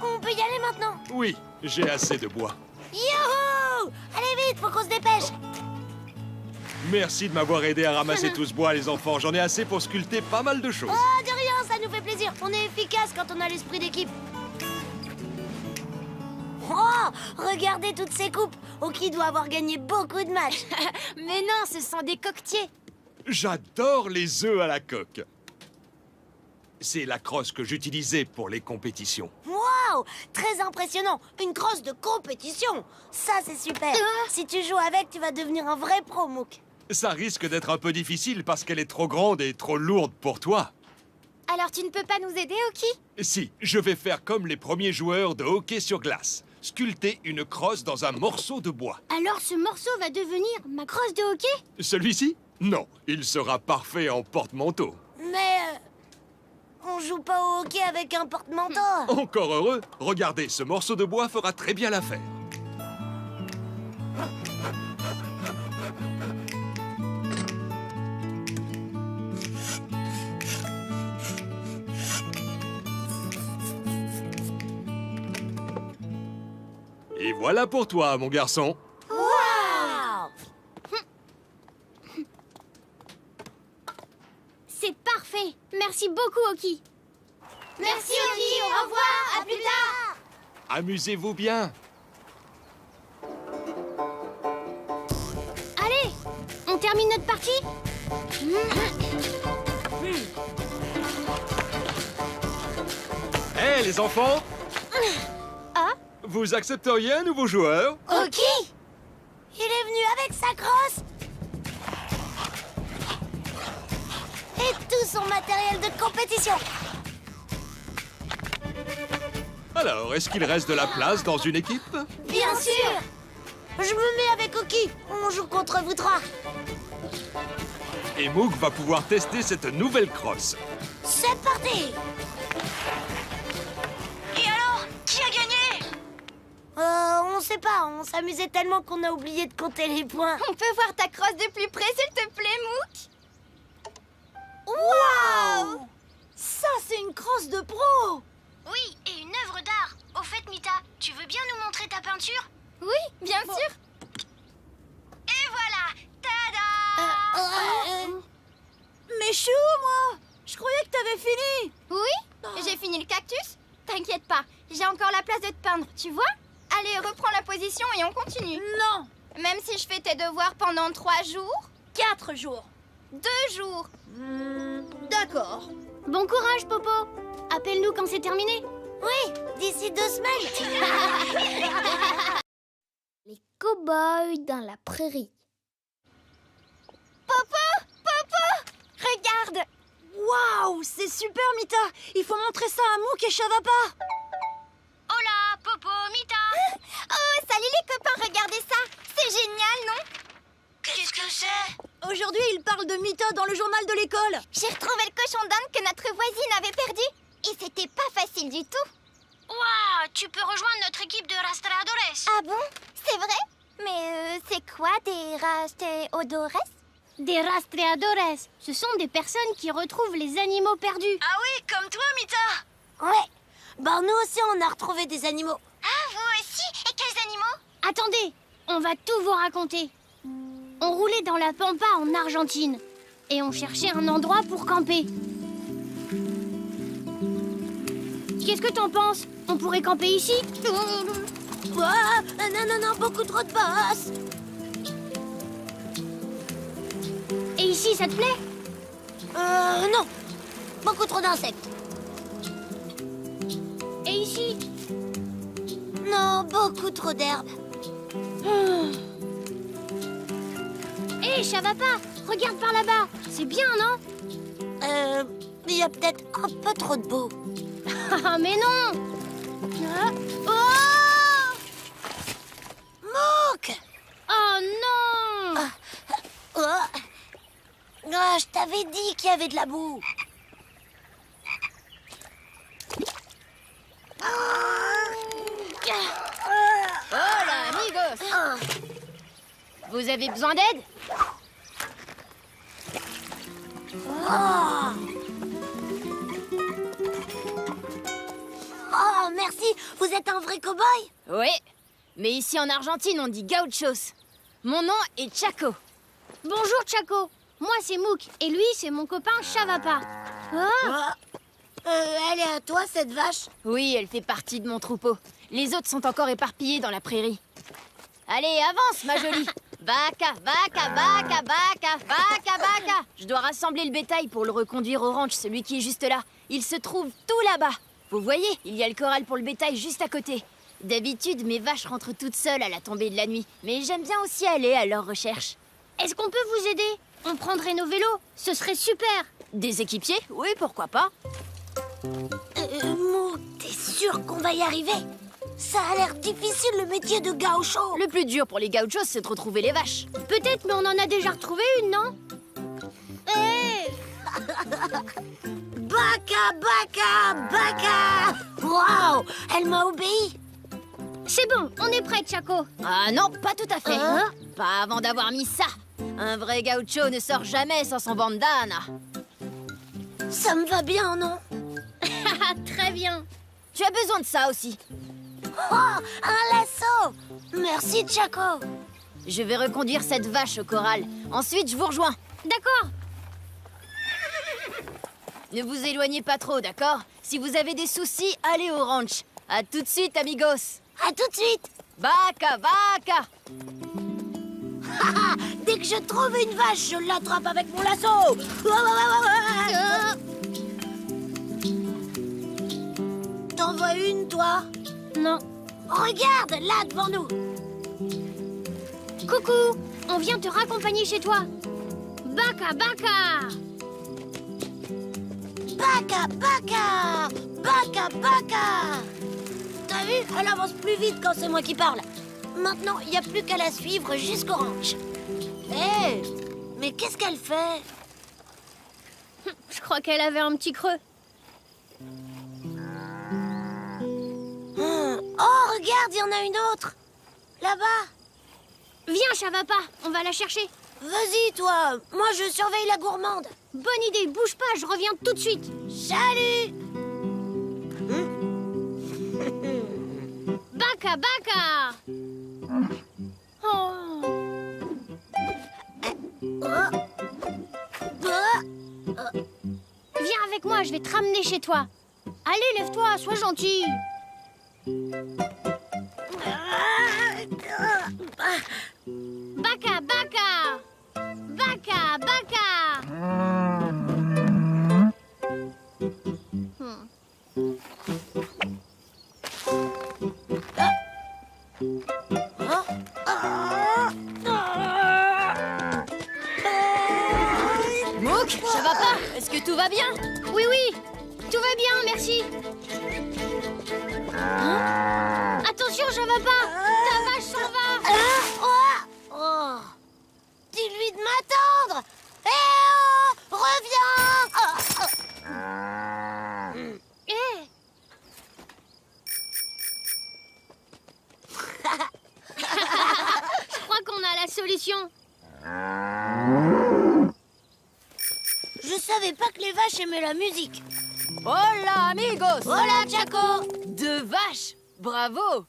on peut y aller maintenant. Oui, j'ai assez de bois. Youhou! Allez vite, faut qu'on se dépêche. Merci de m'avoir aidé à ramasser tout ce bois, les enfants. J'en ai assez pour sculpter pas mal de choses. Oh, de rien, ça nous fait plaisir. On est efficace quand on a l'esprit d'équipe. Oh, regardez toutes ces coupes. Oki doit avoir gagné beaucoup de matchs. Mais non, ce sont des coquetiers. J'adore les œufs à la coque. C'est la crosse que j'utilisais pour les compétitions. Waouh, très impressionnant. Une crosse de compétition. Ça, c'est super. Si tu joues avec, tu vas devenir un vrai pro, Mook. Ça risque d'être un peu difficile parce qu'elle est trop grande et trop lourde pour toi. Alors tu ne peux pas nous aider, Oki? Si, je vais faire comme les premiers joueurs de hockey sur glace. Sculpter une crosse dans un morceau de bois. Alors ce morceau va devenir ma crosse de hockey? Celui-ci? Non, il sera parfait en porte-manteau. Mais on joue pas au hockey avec un porte-manteau. Encore heureux. Regardez, ce morceau de bois fera très bien l'affaire. Et voilà pour toi, mon garçon. Waouh! C'est parfait! Merci beaucoup, Oki! Merci, Oki. Au revoir. À plus tard. Amusez-vous bien. Allez! On termine notre partie? Hé, les enfants! Ah? Vous accepteriez un nouveau joueur? Oki? Il est venu avec sa crosse et tout son matériel de compétition. Alors, est-ce qu'il reste de la place dans une équipe? Bien sûr. Je me mets avec Oki. On joue contre vous trois. Et Mook va pouvoir tester cette nouvelle crosse. C'est parti. Et alors, qui a gagné? On sait pas. On s'amusait tellement qu'on a oublié de compter les points. On peut voir ta crosse de plus près, s'il te plaît, Mook? Waouh! Ça, c'est une crosse de pro. Oui, et une œuvre d'art. Au fait, Mita, tu veux bien nous montrer ta peinture? Oui, bien sûr. Et voilà! Tada! Mais chou, moi. Je croyais que t'avais fini. Oui, j'ai fini le cactus. T'inquiète pas, j'ai encore la place de te peindre, tu vois? Allez, reprends la position et on continue. Non. Même si je fais tes devoirs pendant 3 jours, 4 jours. 2 jours. D'accord. Bon courage, Popo! Appelle-nous quand c'est terminé. Oui, d'ici 2 semaines. Les cow-boys dans la prairie. Regarde! Waouh, c'est super, Mita. Il faut montrer ça à Mook et Shavapa. Hola, Popo, Mita! Oh, salut les copains, regardez ça! C'est génial, non? Qu'est-ce que c'est? Aujourd'hui, il parle de Mita dans le journal de l'école. J'ai retrouvé le cochon d'Inde que notre voisine avait perdu. Et c'était pas facile du tout. Waouh, tu peux rejoindre notre équipe de rastreadores. Ah bon? C'est vrai? Mais c'est quoi des rastreadores? Des rastreadores, ce sont des personnes qui retrouvent les animaux perdus. Ah oui, comme toi, Mita. Ouais. Ben, nous aussi, on a retrouvé des animaux. Ah, vous aussi? Et quels animaux? Attendez, on va tout vous raconter. On roulait dans la pampa en Argentine et on cherchait un endroit pour camper. Qu'est-ce que t'en penses? On pourrait camper ici? Ouah, non, beaucoup trop de boss. Et ici, ça te plaît? Non. Beaucoup trop d'insectes. Et ici? Non, beaucoup trop d'herbes. Hé, ça va pas! Regarde par là-bas! C'est bien, non? Il y a peut-être un peu trop de beau. Ah, mais non! Oh! Mouk! Oh non! Oh. Ah, je t'avais dit qu'il y avait de la boue. Hola, amigos! Vous avez besoin d'aide? Oh, merci. Vous êtes un vrai cow-boy? Oui, mais ici en Argentine, on dit gauchos. Mon nom est Chaco. Bonjour, Chaco. Moi, c'est Mouk et lui, c'est mon copain Chavapa. Elle est à toi, cette vache? Oui, elle fait partie de mon troupeau. Les autres sont encore éparpillés dans la prairie. Allez, avance, ma jolie. Vaca, vaca, vaca, vaca, vaca, vaca. Je dois rassembler le bétail pour le reconduire au ranch, celui qui est juste là. Il se trouve tout là-bas. Vous voyez, il y a le corral pour le bétail juste à côté. D'habitude, mes vaches rentrent toutes seules à la tombée de la nuit, mais j'aime bien aussi aller à leur recherche. Est-ce qu'on peut vous aider? On prendrait nos vélos. Ce serait super. Des équipiers? Oui, pourquoi pas. Mouk, t'es sûr qu'on va y arriver? Ça a l'air difficile, le métier de gaucho. Le plus dur pour les gauchos, c'est de retrouver les vaches. Peut-être, mais on en a déjà retrouvé une, non? Hé! Baca! Waouh, elle m'a obéi. C'est bon, on est prêt, Chaco. Ah non, pas tout à fait. Hein? Pas avant d'avoir mis ça. Un vrai gaucho ne sort jamais sans son bandana. Ça me va bien, non? Très bien. Tu as besoin de ça aussi. Oh, un lasso. Merci, Chaco. Je vais reconduire cette vache au corral. Ensuite, je vous rejoins. D'accord. Ne vous éloignez pas trop, d'accord? Si vous avez des soucis, allez au ranch. À tout de suite, amigos. À tout de suite. Vaca, vaca. Dès que je trouve une vache, je l'attrape avec mon lasso. T'en vois une, toi? Non. Regarde, là, devant nous. Coucou, on vient te raccompagner chez toi. Baca, baca. Baca. T'as vu? Elle avance plus vite quand c'est moi qui parle. Maintenant, il n'y a plus qu'à la suivre jusqu'au ranch. Hé, mais qu'est-ce qu'elle fait? Je crois qu'elle avait un petit creux. Oh, regarde, il y en a une autre. Là-bas. Viens, Chavapa, on va la chercher. Vas-y, toi. Moi, je surveille la gourmande. Bonne idée, bouge pas, je reviens tout de suite. Salut. Baca, baca. Oh. Viens avec moi, je vais te ramener chez toi. Allez, lève-toi, sois gentil. Baca, baca. Baca, baca. Mouk, ça va pas? Est-ce que tout va bien? Oui, oui, tout va bien, merci. Attention, Chavapa, ta vache s'en va. Oh. Dis Dis-lui de m'attendre. Eh oh, reviens. Hé! Je crois qu'on a la solution. Je savais pas que les vaches aimaient la musique. Hola, amigos! Hola, Chaco. 2 vaches! Bravo!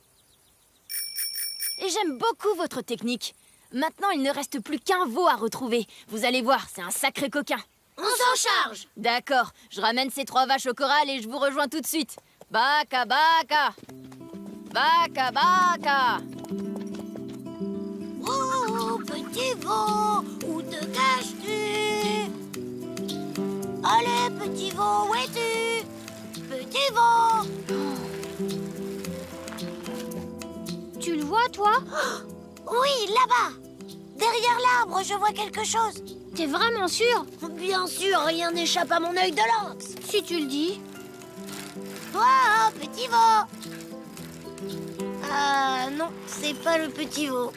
Et j'aime beaucoup votre technique. Maintenant, il ne reste plus qu'un veau à retrouver. Vous allez voir, c'est un sacré coquin. On s'en charge. D'accord, je ramène ces 3 vaches au corral et je vous rejoins tout de suite. Baka, baka! Baka, baka! Oh, petit veau, où te caches-tu? Allez, petit veau, où es-tu? Petit veau. Tu le vois, toi? Oui, là-bas. Derrière l'arbre, je vois quelque chose. T'es vraiment sûr? Bien sûr, rien n'échappe à mon œil de lynx. Si tu le dis. Toi, petit veau. Ah non, c'est pas le petit veau.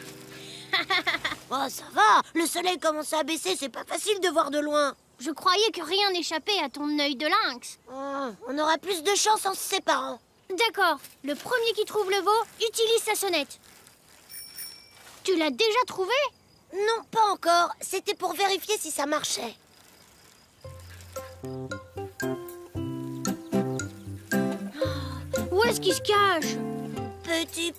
Oh, ça va. Le soleil commence à baisser, c'est pas facile de voir de loin. Je croyais que rien n'échappait à ton œil de lynx. Oh, on aura plus de chance en se séparant. D'accord, le premier qui trouve le veau utilise sa sonnette. Tu l'as déjà trouvé? Non, pas encore. C'était pour vérifier si ça marchait. Où est-ce qu'il se cache? Petit,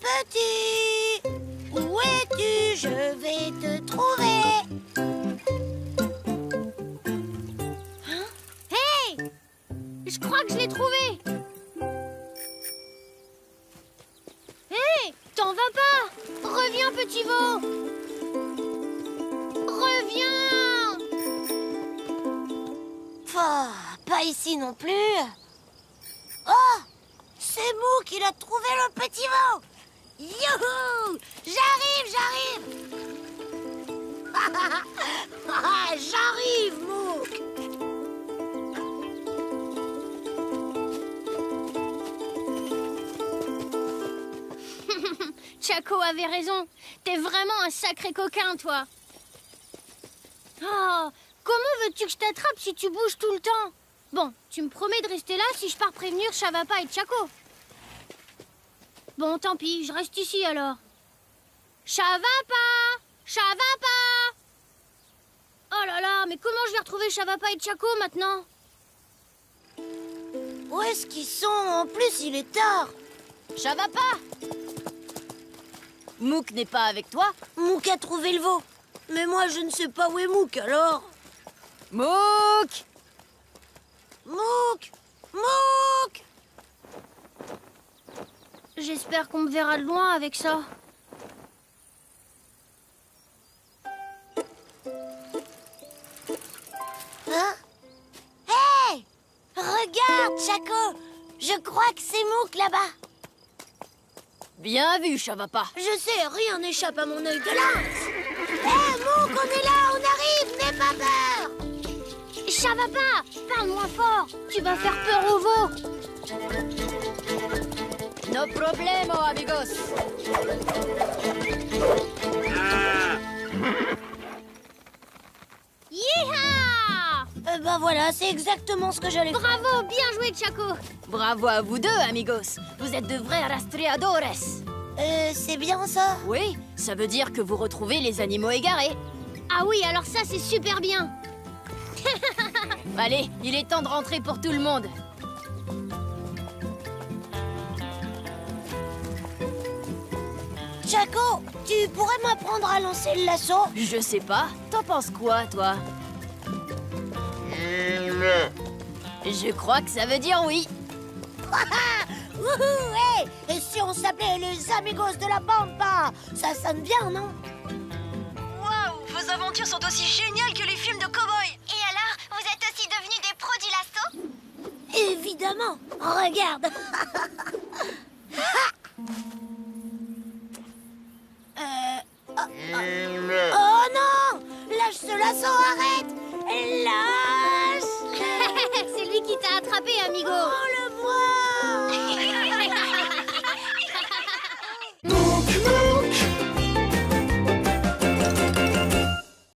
où es-tu? Je vais te trouver. Hey! Je crois que je l'ai trouvé. Hey! T'en vas pas! Reviens, petit veau! Reviens! Pas ici non plus. Oh! C'est Mou qui l'a trouvé, le petit veau. Youhou! J'arrive! J'arrive, Mouk. Chaco avait raison. T'es vraiment un sacré coquin, toi. Oh, comment veux-tu que je t'attrape si tu bouges tout le temps? Bon, tu me promets de rester là si je pars prévenir Chavapa et Chaco. Bon, tant pis, je reste ici alors. Chavapa! Chavapa! Oh là là, mais comment je vais retrouver Chavapa et Chaco maintenant? Où est-ce qu'ils sont? En plus, il est tard. Chavapa! Mouk n'est pas avec toi? Mouk a trouvé le veau. Mais moi, je ne sais pas où est Mouk, alors. Mouk! Mouk! Mouk! J'espère qu'on me verra de loin avec ça. Hein? Hey! Regarde, Chaco! Je crois que c'est Mouk là-bas. Bien vu, Chavapa. Je sais, rien n'échappe à mon œil de lynx. Hé, Mouk, on est là, on arrive, n'aie pas peur. Chavapa, parle moins fort. Tu vas faire peur au veau. No problemo, amigos. Yeeha! Ben voilà, c'est exactement ce que j'allais faire. Bravo, bien joué, Chaco. Bravo à vous deux, amigos. Vous êtes de vrais rastreadores. C'est bien ça? Oui, ça veut dire que vous retrouvez les animaux égarés. Ah oui, alors ça, c'est super bien. Allez, il est temps de rentrer pour tout le monde. Chaco, tu pourrais m'apprendre à lancer le lasso? Je sais pas. T'en penses quoi, toi? Je crois que ça veut dire oui. Wouhou, hey! Et si on s'appelait les amigos de la Pampa? Ça sonne bien, non? Waouh, vos aventures sont aussi géniales que les films de cow-boys. Et alors, vous êtes aussi devenus des pros du lasso? Évidemment. Regarde. Oh non! Lâche ce lasso, arrête! Lâche! C'est lui qui t'a attrapé, amigo. Oh, le